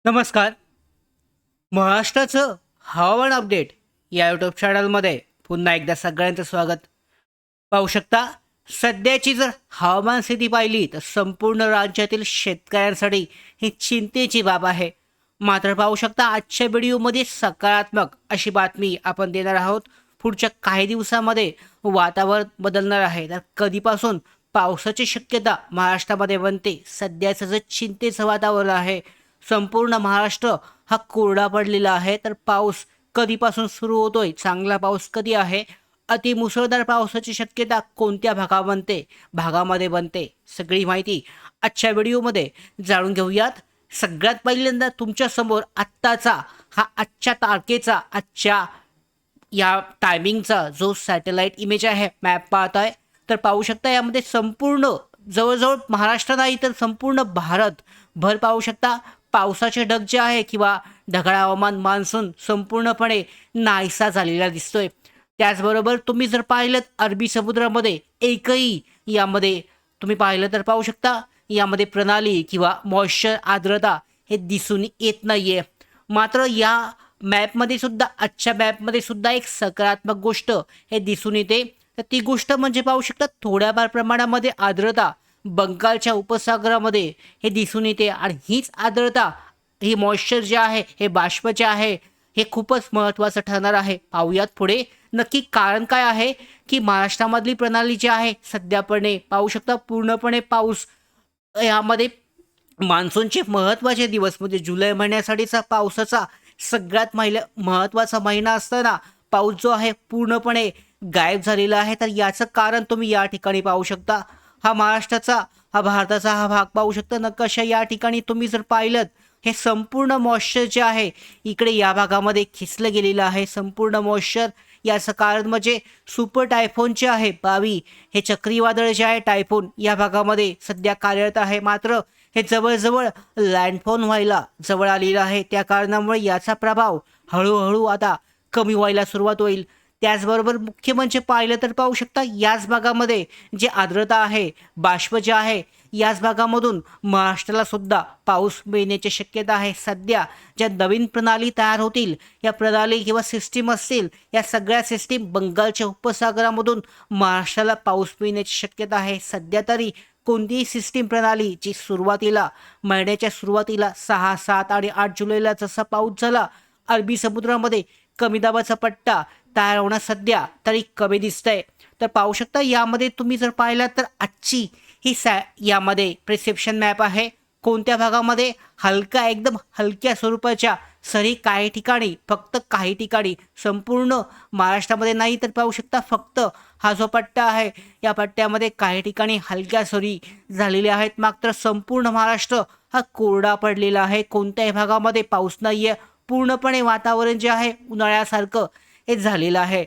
नमस्कार. महाराष्ट्राचं हवामान अपडेट या यूट्यूब चॅनलमध्ये पुन्हा एकदा सगळ्यांचं स्वागत. पाहू शकता, सध्याची जर हवामान स्थिती पाहिली तर संपूर्ण राज्यातील शेतकऱ्यांसाठी ही चिंतेची बाब आहे. मात्र पाहू शकता, आजच्या व्हिडिओमध्ये सकारात्मक अशी बातमी आपण देणार आहोत. पुढच्या काही दिवसामध्ये वातावरण बदलणार आहे. तर कधीपासून पावसाची शक्यता महाराष्ट्रामध्ये बनते? सध्याचं जे चिंतेचं वातावरण आहे, संपूर्ण महाराष्ट्र हा कोरडा पडलेला आहे. तर पाऊस कधीपासून सुरू होतोय? चांगला पाऊस कधी आहे? अतिमुसळधार पावसाची शक्यता कोणत्या भागामध्ये बनते? सगळी माहिती आजच्या व्हिडिओमध्ये जाणून घेऊयात. सगळ्यात पहिल्यांदा तुमच्यासमोर आजच्या तारखेचा, आजच्या या टायमिंगचा जो सॅटेलाइट इमेज आहे, मॅप पाहताय, तर पाहू शकता यामध्ये संपूर्ण जवळजवळ महाराष्ट्र नाही तर संपूर्ण भारत भर पाहू शकता पावसाचे ढग जे आहे किंवा ढगाळ हवामान मान्सून संपूर्णपणे नाहीसा झालेला दिसतोय. त्याचबरोबर तुम्ही जर पाहिलं अरबी समुद्रामध्ये एकही यामध्ये तुम्ही पाहिलं तर पाहू शकता यामध्ये प्रणाली किंवा मॉइश्चर आर्द्रता हे दिसून येत नाहीये. मात्र या आजच्या मॅपमध्ये सुद्धा एक सकारात्मक गोष्ट हे दिसून येते. तर ती गोष्ट म्हणजे पाहू शकता थोड्याफार प्रमाणामध्ये आर्द्रता बंगालच्या उपसागरामध्ये हे दिसून येते. आणि हीच आर्द्रता, ही मॉइश्चर जे आहे, हे बाष्प जे आहे, हे खूपच महत्त्वाचं ठरणार आहे. पाहूयात पुढे नक्की कारण काय आहे की महाराष्ट्रामधली प्रणाली जी आहे सध्यापणे पाहू शकता पूर्णपणे पाऊस यामध्ये मान्सूनचे महत्त्वाचे दिवस म्हणजे जुलै महिन्यासाठीचा पावसाचा सगळ्यात महत्त्वाचा महिना असताना पाऊस जो आहे पूर्णपणे गायब झालेला आहे. तर याचं कारण तुम्ही या ठिकाणी पाहू शकता. भारताचा हा भाग पाहू शकता. नकाशा या ठिकाणी तुम्ही जर पाहिलं, हे संपूर्ण मॉइश्चर जे आहे इकडे या भागामध्ये खेचलं गेलेलं आहे. संपूर्ण मॉइश्चर याचं कारण म्हणजे सुपर टायफोन जे आहे बावी, हे चक्रीवादळ जे आहे टायफोन या भागामध्ये सध्या कार्यरत आहे. मात्र हे जवळजवळ लँडफॉल व्हायला जवळ आलेलं आहे. त्या कारणामुळे याचा प्रभाव हळूहळू आता कमी व्हायला सुरुवात होईल. त्याचबरोबर मुख्य म्हणजे पाहिलं तर पाहू शकता याच भागामध्ये जे आर्द्रता आहे, बाष्प जे आहे, याच भागामधून महाराष्ट्राला सुद्धा पाऊस मिळण्याची शक्यता आहे. सध्या ज्या नवीन प्रणाली तयार होतील, या प्रणाली किंवा सिस्टीम असतील, या सगळ्या सिस्टीम बंगालच्या उपसागरामधून महाराष्ट्राला पाऊस मिळण्याची शक्यता आहे. सध्या तरी कोणतीही सिस्टीम प्रणाली जी महिन्याच्या सुरुवातीला 6, 7 आणि 8 जुलैला जसा पाऊस झाला अरबी समुद्रामध्ये, कमी दाबाचा पट्टा तयार होणं सध्या तरी कमी दिसतंय. तर पाहू शकता यामध्ये तुम्ही जर पाहिलं तर आजची ही यामध्ये प्रिसेप्शन मॅप आहे. कोणत्या भागामध्ये एकदम हलक्या स्वरूपाच्या सरी काही ठिकाणी, फक्त काही ठिकाणी, संपूर्ण महाराष्ट्रामध्ये नाही तर पाहू शकता फक्त हा जो पट्टा आहे या पट्ट्यामध्ये काही ठिकाणी हलक्या सरी झालेल्या आहेत. मात्र संपूर्ण महाराष्ट्र हा कोरडा पडलेला आहे. कोणत्याही भागामध्ये पाऊस नाहीये. पूर्णपणे वातावरण जे आहे उन्हाळ्यासारखं हे झालेलं आहे.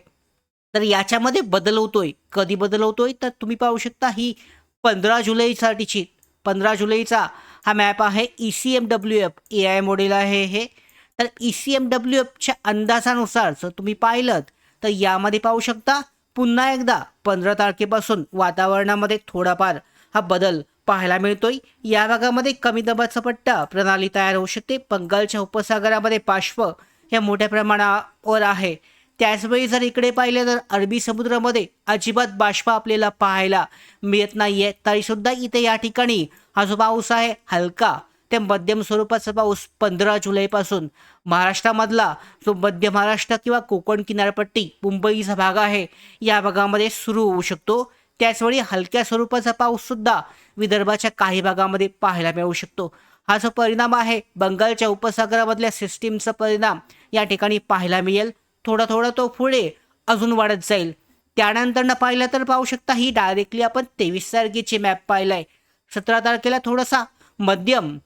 तर याच्यामध्ये बदल होतोय. कधी बदल होतोय तर तुम्ही पाहू शकता ही 15 जुलैचा हा मॅप आहे. ECMWF AI मॉडेल आहे हे. तर ECMWFच्या अंदाजानुसार जर तुम्ही पाहिलं तर यामध्ये पाहू शकता पुन्हा एकदा 15 तारखेपासून वातावरणामध्ये थोडाफार हा बदल पाहायला मिळतोय. या भागामध्ये कमी दाबाचा पट्टा प्रणाली तयार होऊ शकते. बंगालच्या उपसागरामध्ये बाष्प हे मोठ्या प्रमाणावर आहे. त्याचवेळी जर इकडे पाहिलं तर अरबी समुद्रामध्ये अजिबात बाष्प आपल्याला पाहायला मिळत नाहीये. तरीसुद्धा इथे या ठिकाणी हा जो पाऊस आहे हलका ते मध्यम स्वरूपाचा पाऊस 15 जुलैपासून महाराष्ट्रामधला जो मध्य महाराष्ट्र किंवा कोकण किनारपट्टी मुंबईचा भाग आहे या भागामध्ये सुरू होऊ शकतो. त्याचवेळी हलक्या स्वरूपाचा पाऊस सुद्धा विदर्भाच्या काही भागामध्ये पाहायला मिळू शकतो. हा जो परिणाम आहे बंगालच्या उपसागरामधल्या सिस्टीमचा परिणाम या ठिकाणी पाहायला मिळेल. थोडा थोडा तो पुढे अजून वाढत जाईल. त्यानंतर पाहिलं तर पाहू शकता ही डायरेक्टली आपण 23 तारखेची मॅप पाहिलाय. 17 तारखेला थोडासा मध्यम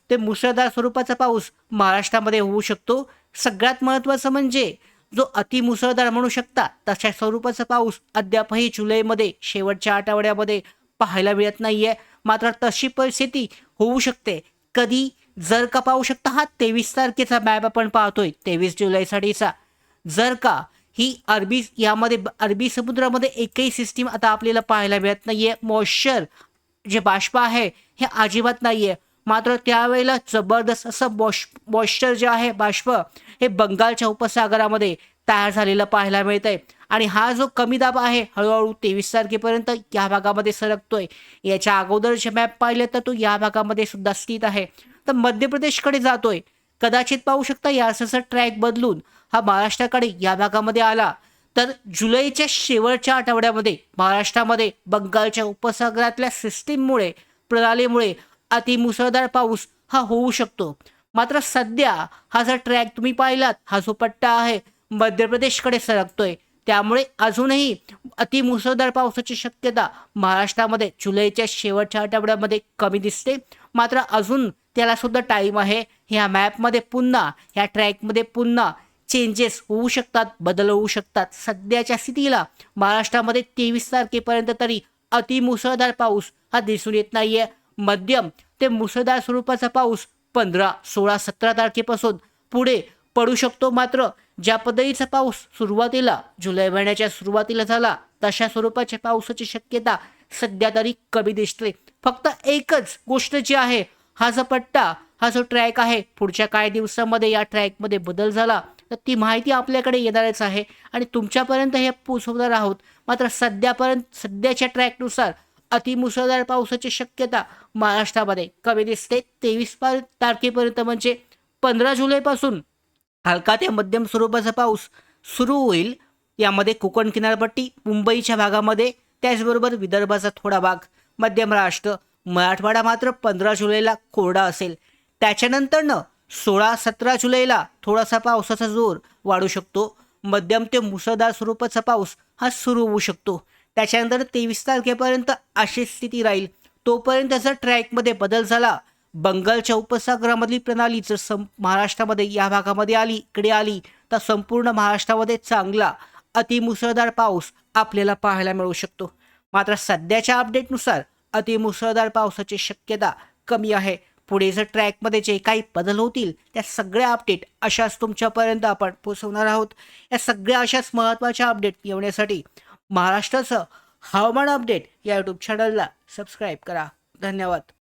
ते मुसळधार स्वरूपाचा पाऊस महाराष्ट्रामध्ये होऊ शकतो. सगळ्यात महत्त्वाचं म्हणजे जो अतिमुसळधार म्हणू शकता तशा स्वरूपाचा पाऊस अद्यापही जुलैमध्ये शेवटच्या आठवड्यामध्ये पाहायला मिळत नाहीये. मात्र तशी परिस्थिती होऊ शकते. कधी जर का पाहू शकता हा 23 तारखेचा मॅप आपण पाहतोय 23 जुलैसाठीचा. जर का ही अरबी समुद्रामध्ये एकही सिस्टीम आता आपल्याला पाहायला मिळत नाहीये. मॉइश्चर जे बाष्प आहे हे अजिबात नाहीये. मात्र त्यावेळेला जबरदस्त असं मॉइश्चर जे आहे बाष्प हे बंगालच्या उपसागरामध्ये तयार झालेलं पाहायला मिळत आहे. आणि हा जो कमी दाब आहे हळूहळू 23 तारखेपर्यंत या भागामध्ये सरकतोय. याच्या अगोदरचे मॅप पाहिले तर तो या भागामध्ये सुद्धा स्थित आहे. तर मध्य प्रदेशकडे जातोय. कदाचित पाहू शकता याचा ट्रॅक बदलून हा महाराष्ट्राकडे या भागामध्ये आला तर जुलैच्या शेवटच्या आठवड्यामध्ये महाराष्ट्रामध्ये बंगालच्या उपसागरातल्या सिस्टीममुळे प्रणालीमुळे अतिमुसळधार पाऊस हा होऊ शकतो. मात्र सध्या हा जर ट्रॅक तुम्ही पाहिलात, हा जो पट्टा आहे मध्य प्रदेशकडे सरकतोय. त्यामुळे अजूनही अतिमुसळधार पावसाची शक्यता महाराष्ट्रामध्ये जुलैच्या शेवटच्या आठवड्यामध्ये कमी दिसते. मात्र अजून त्याला सुद्धा टाईम आहे. ह्या मॅपमध्ये पुन्हा ह्या ट्रॅकमध्ये पुन्हा चेंजेस होऊ शकतात, बदल होऊ शकतात. सध्याच्या स्थितीला महाराष्ट्रामध्ये 23 तारखेपर्यंत तरी अतिमुसळधार पाऊस हा दिसून येत नाहीये. मध्यम ते मुसळधार स्वरूपाचा पाऊस 15, 16, 17 तारखेपासून पुढे पडू शकतो. मात्र ज्या पद्धतीचा पाऊस सुरुवातीला जुलै महिन्याच्या सुरुवातीला झाला तशा स्वरूपाच्या पावसाची शक्यता सध्या तरी कमी दिसते. फक्त एकच गोष्ट जी आहे, हा जो पट्टा, हा जो ट्रॅक आहे, पुढच्या काही दिवसामध्ये या ट्रॅकमध्ये बदल झाला तर ती माहिती आपल्याकडे येणारच आहे आणि तुमच्यापर्यंत हे पोहोचवणार आहोत. मात्र सध्याच्या ट्रॅकनुसार अतिमुसळधार पावसाची शक्यता महाराष्ट्रामध्ये कमी दिसते. 23 तारखेपर्यंत म्हणजे 15 जुलैपासून हलका ते मध्यम स्वरूपाचा पाऊस सुरू होईल. यामध्ये कोकण किनारपट्टी, मुंबईच्या भागामध्ये, त्याचबरोबर विदर्भाचा थोडा भाग, मध्य महाराष्ट्र, मराठवाडा मात्र 15 जुलैला कोरडा असेल. त्याच्यानंतरनं 16-17 जुलैला थोडासा पावसाचा जोर वाढू शकतो. मध्यम ते मुसळधार स्वरूपाचा पाऊस हा सुरू होऊ शकतो. त्याच्यानंतर 23 तारखेपर्यंत अशी स्थिती राहील. तोपर्यंत जर ट्रॅकमध्ये बदल झाला, बंगालच्या उपसागरामधली प्रणाली जर महाराष्ट्रामध्ये या भागामध्ये आली, इकडे आली तर संपूर्ण महाराष्ट्रामध्ये चांगला अतिमुसळधार पाऊस आपल्याला पाहायला मिळू शकतो. मात्र सध्याच्या अपडेटनुसार अतिमुसळधार पावसाची शक्यता कमी आहे. पुढे जर ट्रॅकमध्ये जे काही बदल होतील त्या सगळ्या अपडेट अशाच तुमच्यापर्यंत आपण पोहोचवणार आहोत. या सगळ्या अशाच महत्त्वाच्या अपडेट येण्यासाठी महाराष्ट्राचं हवामान अपडेट या यूट्यूब चॅनलला सबस्क्राईब करा. धन्यवाद.